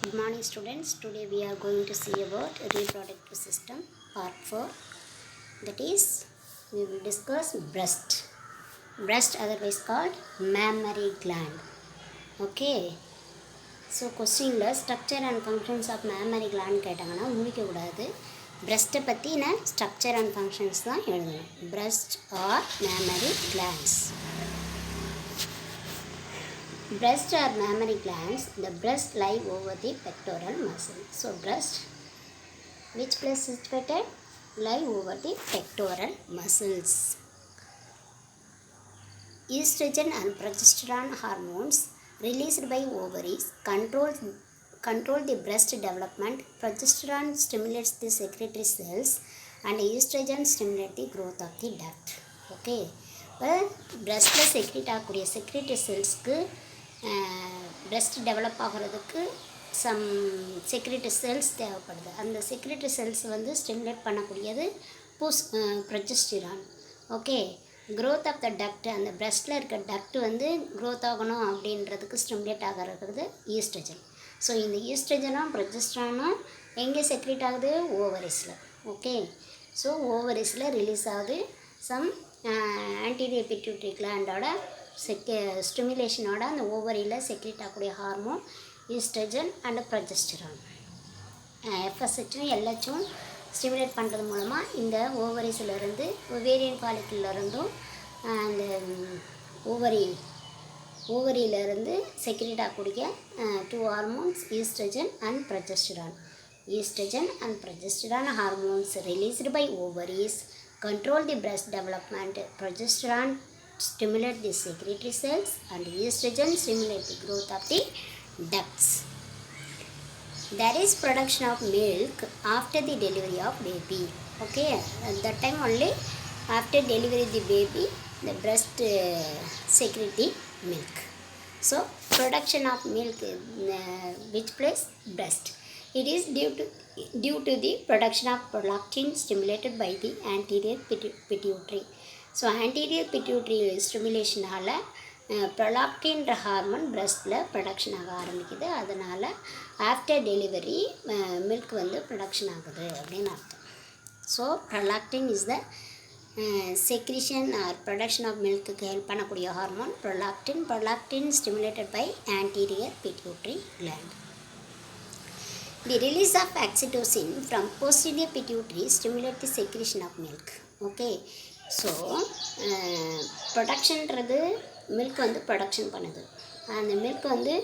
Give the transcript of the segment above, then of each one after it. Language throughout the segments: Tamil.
Good morning students. Today we are going to see about reproductive system part 4. That is, we will discuss breast. Breast otherwise called mammary gland. Okay. So question structure and functions of mammary gland கேட்டாங்கன்னா முடிக்க கூடாது. Breast பத்தின structure and functions தான் எழுதணும். Breast or mammary glands. Breast or mammary glands, the breast lie over the pectoral muscle. So breast, which place is situated? Lie over the pectoral muscles. Estrogen and progesterone hormones released by ovaries control the breast development. Progesterone stimulates the secretory cells and estrogen stimulates the growth of the duct. Okay. Well, breast secrete ஆகக்கூடிய secretory cellsக்கு breast டெவலப் ஆகிறதுக்கு சம் செக்ரிட்டரி செல்ஸ் தேவைப்படுது. அந்த செக்ரிட்டரி செல்ஸ் வந்து ஸ்டிமுலேட் பண்ணக்கூடியது progesterone. Okay. Growth of the duct, அந்த breastல இருக்க டக்ட் வந்து க்ரோத் ஆகணும் அப்படின்றதுக்கு ஸ்டிமுலேட் ஆகிறது ஈஸ்ட்ரஜன். ஸோ இந்த ஈஸ்ட்ரஜனும் ப்ரொஜெஸ்ட்ரானும் எங்கே செக்ரேட் ஆகுது? ஓவரிஸில். ஓகே. ஸோ ஓவரிஸில் ரிலீஸ் ஆகுது சம் ஆன்டீரியர் பிட்யூட்டரி கிளாண்டோட ஸ்டிமுலேஷனோட அந்த ஓவரியில் செக்ரேட் ஆகக்கூடிய ஹார்மோன் ஈஸ்ட்ரஜன் அண்ட் ப்ரொஜெஸ்டரான். எஃப்எஸ்ஹெச்சும் எல்ஹெச்சும் ஸ்டிமுலேட் பண்ணுறது மூலமாக இந்த ஓவரிஸிலேருந்து ஒவேரியன் ஃபாலிக்கிள்லேருந்தும் அந்த ஓவரியிலேருந்து செக்ரேட் ஆகக்கூடிய two hormones estrogen and progesterone. Estrogen and progesterone hormones released by ovaries control the breast development. Progesterone stimulate the secretory cells and estrogen stimulate the growth of the ducts. There is production of milk after the delivery of baby. Okay, at that time only after delivery of the baby the breast secrete the milk. So production of milk which place? Breast. It is due to the production of prolactin stimulated by the anterior pituitary. So anterior pituitary ஸ்டிமுலேஷனால் ப்ரொலாக்டின்ற ஹார்மோன் பிரெஸ்ட்டில் ப்ரொடக்ஷன் ஆக ஆரம்பிக்குது. அதனால் ஆஃப்டர் டெலிவரி மில்க் வந்து ப்ரொடக்ஷன் ஆகுது அப்படின்னு அர்த்தம். So prolactin is the secretion or production of மில்க்குக்கு ஹெல்ப் பண்ணக்கூடிய hormone prolactin stimulated by anterior pituitary gland. The release of oxytocin from posterior pituitary stimulates the secretion of milk. Okay. So ப்ரொடக்ஷன்றது மில்க் வந்து ப்ரொடக்ஷன் பண்ணுது. அந்த மில்க் வந்து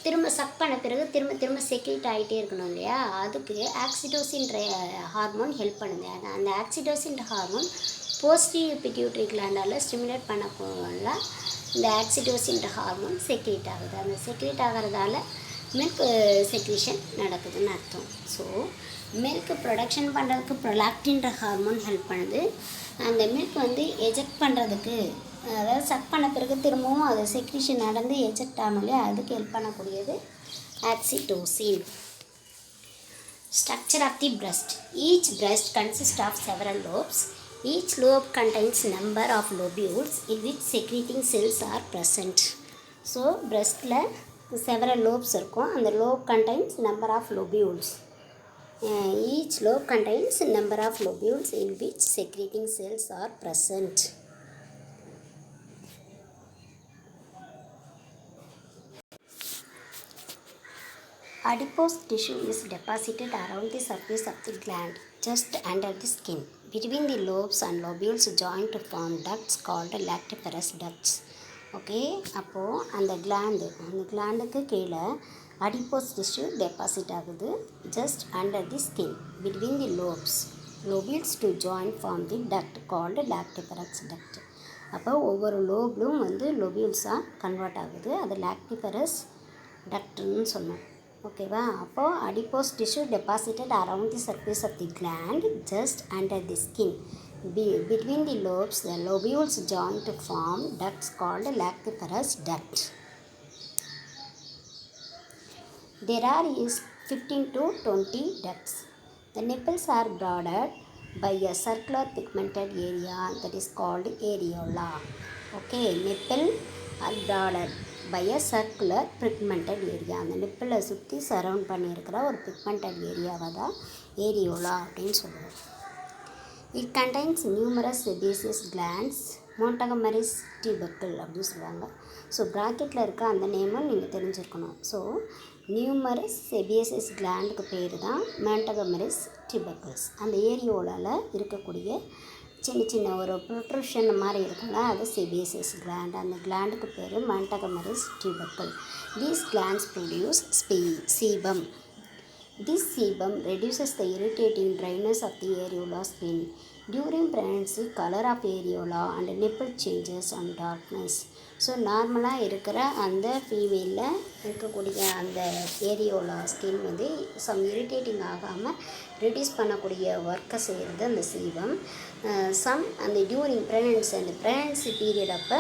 திரும்ப சக் பண்ண பிறகு திரும்ப செக்ரேட் ஆகிட்டே இருக்கணும் இல்லையா? அதுக்கு ஆக்சிடோசின்ற ஹார்மோன் ஹெல்ப் பண்ணுது. அந்த ஆக்சிடோசின்ற ஹார்மோன் போஸ்டீரியர் பிட்யூட்டரி கிளாண்டால் ஸ்டிமுலேட் பண்ண இந்த ஆக்சிடோசின்ற ஹார்மோன் செக்ரேட் ஆகுது. அந்த செக்ரேட் ஆகிறதால மில்க் செக்ரேஷன் நடக்குதுன்னு அர்த்தம். ஸோ மில்க் ப்ரொடக்ஷன் பண்ணுறதுக்கு ப்ரொலாக்டின்ற ஹார்மோன் ஹெல்ப் பண்ணுது. அந்த மில்க் வந்து எஜெக்ட் பண்ணுறதுக்கு, அதாவது சக் பண்ண பிறகு திரும்பவும் அது செக்ரேஷன் நடந்து எஜெக்ட் ஆனாலே அதுக்கு ஹெல்ப் பண்ணக்கூடியது oxytocin. Structure of the breast. Each breast consists of several lobes. Each lobe contains number of lobules in which secreting cells are present. So breastல several lobes இருக்கும். அந்த lobe contains number of lobules. Each lobe contains number of lobules in which secreting cells are present. Adipose tissue is deposited around the surface of the gland, just under the skin. Between the lobes and lobules join to form ducts called lactiferous ducts. Okay. அப்போது அந்த கிளாண்டுக்கு கீழே அடிப்போஸ் டிஷ்யூ டெபாசிட் ஆகுது just under the skin between the lobules to join form the duct called lactiferous duct. அப்போ ஒவ்வொரு லோப்லும் வந்து லோபிள்ஸாக கன்வெர்ட் ஆகுது. அது லாக்டிஃபரஸ் டக்ட்னு சொன்னோம். ஓகேவா? அப்போது adipose tissue deposited around the surface of the gland just under the skin. Between the lobes, the lobules join to form ducts called lactiferous duct. There are 15 to 20 ducts. The nipples are bordered by a circular pigmented area that is called areola. Okay, nipple are bordered. By a circular pigmented area. அந்த நிப்பிளை சுற்றி சரவுண்ட் பண்ணியிருக்கிற ஒரு பிக்மெண்டட் ஏரியாவை தான் ஏரியோலா அப்படின்னு சொல்லுவோம். It contains numerous sebaceous glands, Montgomery's tubercle அப்படின்னு சொல்லுவாங்க. ஸோ ப்ராக்கெட்டில் இருக்க அந்த நேமும் நீங்கள் தெரிஞ்சிருக்கணும். ஸோ நியூமரஸ் செபேசியஸ் கிளாண்டுக்கு பேர் தான் மோண்டகமரிஸ் டியூபக்கிள்ஸ். அந்த ஏரியோலாவில் இருக்கக்கூடிய சின்ன சின்ன ஒரு ப்ரொட்ரூஷன் மாதிரி இருக்கும்ல, அது செபேசியஸ் கிளாண்ட். அந்த கிளாண்டுக்கு பேர் Montgomery's tubercle. These glands produce sebum. This sebum reduces the irritating dryness of the areola skin. During pregnancy, color of areola and nipple changes and darkness. So நார்மலாக இருக்கிற அந்த ஃபீமேலில் இருக்கக்கூடிய அந்த ஏரியோலா ஸ்கின் வந்து இரிட்டேட்டிங் ஆகாமல் ரெடியூஸ் பண்ணக்கூடிய ஒர்க்கை செய்கிறது அந்த சீபம். அந்த டியூரிங் ப்ரெக்னன்சி, அந்த ப்ரெக்னன்சி பீரியட் அப்போ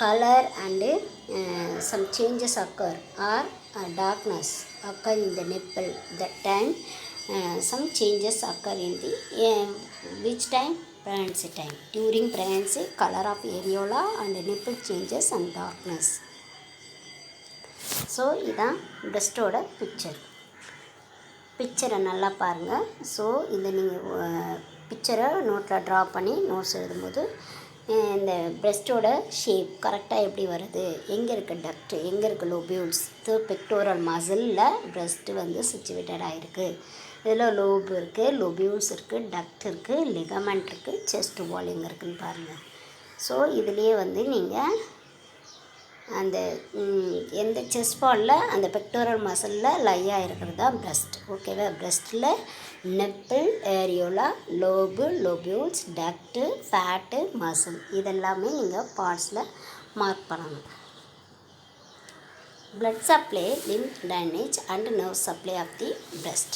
colour and some changes occur or darkness occur in the nipple. That time some changes occur in the which time? Pregnancy time. During pregnancy, color of areola and nipple changes and darkness. So இதான் பிரஸ்டோட பிக்சரை நல்லா பாருங்கள். ஸோ இதை நீங்கள் பிக்சரை நோட்டில் ட்ரா பண்ணி நோட்ஸ் எழுதும்போது இந்த பிரஸ்டோட ஷேப் கரெக்டாக எப்படி வருது, எங்கே இருக்குது டக்ட், எங்கே இருக்குது லோபியூல்ஸ், பெக்டோரல் மசிலில் பிரஸ்ட்டு வந்து சிச்சுவேட்டடாக இருக்குது. இதில் லோப் இருக்குது, லோபியூல்ஸ் இருக்குது, டக்ட் இருக்குது, லிகமெண்ட் இருக்குது, செஸ்ட் வால் எங்கே இருக்குதுன்னு பாருங்கள். ஸோ இதுலேயே வந்து நீங்கள் அந்த எந்த செஸ்ட் வாலில் அந்த பெக்டோரல் மசிலில் லையாக இருக்கிறது தான் பிரஸ்ட். ஓகேவா? பிரஸ்ட்டில் nipple, areola, lobe, lobules, duct, fat, muscle இதெல்லாமே நீங்கள் பார்ட்ஸில் மார்க் பண்ணணும். blood supply, lymph drainage and nerve supply of the breast.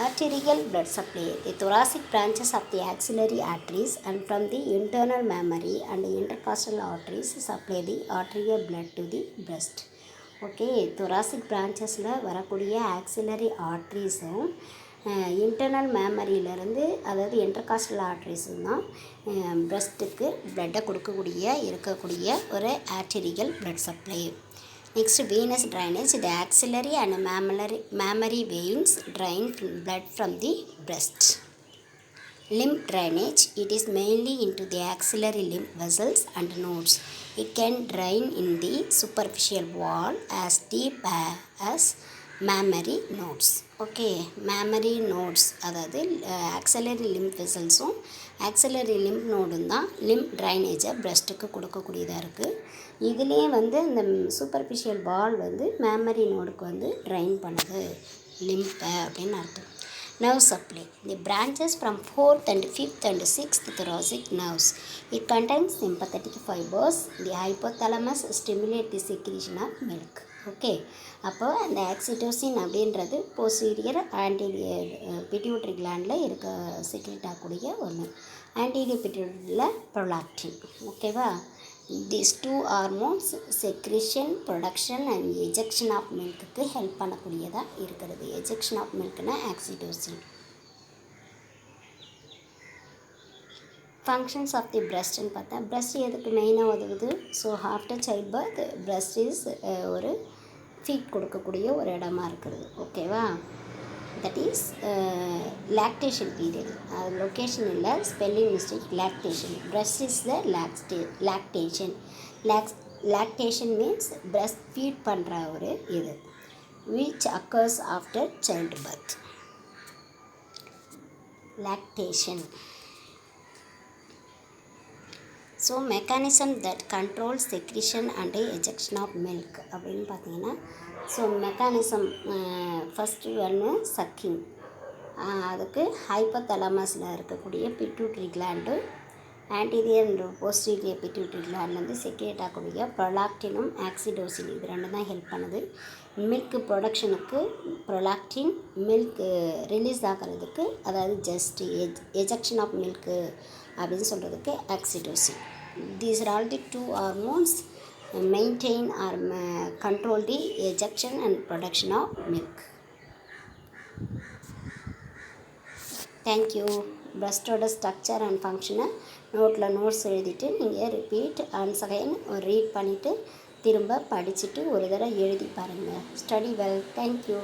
Arterial blood supply. The thoracic branches of the axillary arteries and from the internal mammary and intercostal arteries supply the arterial blood to the breast. Okay, thoracic branchesல வரக்கூடிய axillary arteriesஸும் இன்டர்னல் மேமரியிலேருந்து, அதாவது இன்டர்காஸ்டல் ஆர்ட்ரிஸும் தான் பிரஸ்ட்டுக்கு பிளட்டை இருக்கக்கூடிய ஒரு arterial blood supply. Next, venous drainage. The axillary and mammary veins drain blood from the breast. Lymph drainage. It is mainly into the axillary lymph vessels and nodes. It can drain in the superficial wall as deep as mammary nodes. Okay, mammary nodes அதாவது axillary lymph vesselsும் axillary lymph நோடும் தான் lymph drainage பிரஸ்ட்டுக்கு கொடுக்கக்கூடியதாக இருக்குது. இதுலேயே வந்து இந்த சூப்பர்ஃபிஷியல் வால் வந்து மேமரி நோடுக்கு வந்து ட்ரைன் பண்ணுது லிம்பை அப்படின்னு அர்த்தம். Nerve supply. The branches from 4th and 5th and 6th thoracic nerves. It contains sympathetic fibers. The hypothalamus stimulates the secretion of milk. Okay, அப்போ அந்த ஆக்சிடோசின் அப்படின்றது போஸ்டீரியர் ஆன்டீரியர் பிட்யூட்ரி கிளாண்டில் செக்ரேட் ஆகக்கூடிய ஒன்று. ஆன்டீரியர் பிட்யூட்ரியில் ப்ரொலாக்டின். ஓகேவா? These two hormones secretion, production and ejection of milk help பண்ணக்கூடியதாக இருக்கிறது. ejection of milkனா ஆக்சிடோசின். ஃபங்க்ஷன்ஸ் ஆஃப் தி பிரஸ்ட்னு பார்த்தா, பிரஸ்ட் எதுக்கு மெயினாக உதவுது? So after child birth breast is ஒரு ஃபீட் கொடுக்கக்கூடிய ஒரு இடமா இருக்குது. ஓகேவா? That is lactation period. அது லொக்கேஷன் இல்லை, spelling mistake. Lactation. Breast is the lactation. Lactation means breast feed பண்ணுற ஒரு இது which occurs after childbirth. Lactation. So mechanism that control secretion and ejection of milk அப்படின்னு பார்த்தீங்கன்னா, ஸோ மெக்கானிசம் ஃபஸ்ட்டு ஒன்று சக்கிங். அதுக்கு ஹைப்போதலாமஸில் இருக்கக்கூடிய pituitary gland, anterior and posterior pituitary gland வந்து செக்ரேட் ஆகக்கூடிய ப்ரொலாக்டினும் ஆக்சிடோசின் இது ரெண்டும் தான் ஹெல்ப் பண்ணுது. மில்க் ப்ரொடக்ஷனுக்கு ப்ரொலாக்டின், மில்க் ரிலீஸ் ஆகிறதுக்கு, அதாவது ஜஸ்ட் எஜெக்ஷன் ஆஃப் மில்க்கு அப்படின்னு சொல்கிறதுக்கு oxytocin. These are all the two hormones maintain or control the ejection and production of milk. Thank you. பிரஸ்டோட ஸ்ட்ரக்சர் அண்ட் ஃபங்க்ஷனை நோட்டில் நோட்ஸ் எழுதிட்டு நீங்கள் ரிப்பீட் ஒன்ஸ் அகைன் ரீட் பண்ணிவிட்டு திரும்ப படிச்சுட்டு ஒரு தடவை எழுதி பாருங்கள். Study well. தேங்க்யூ.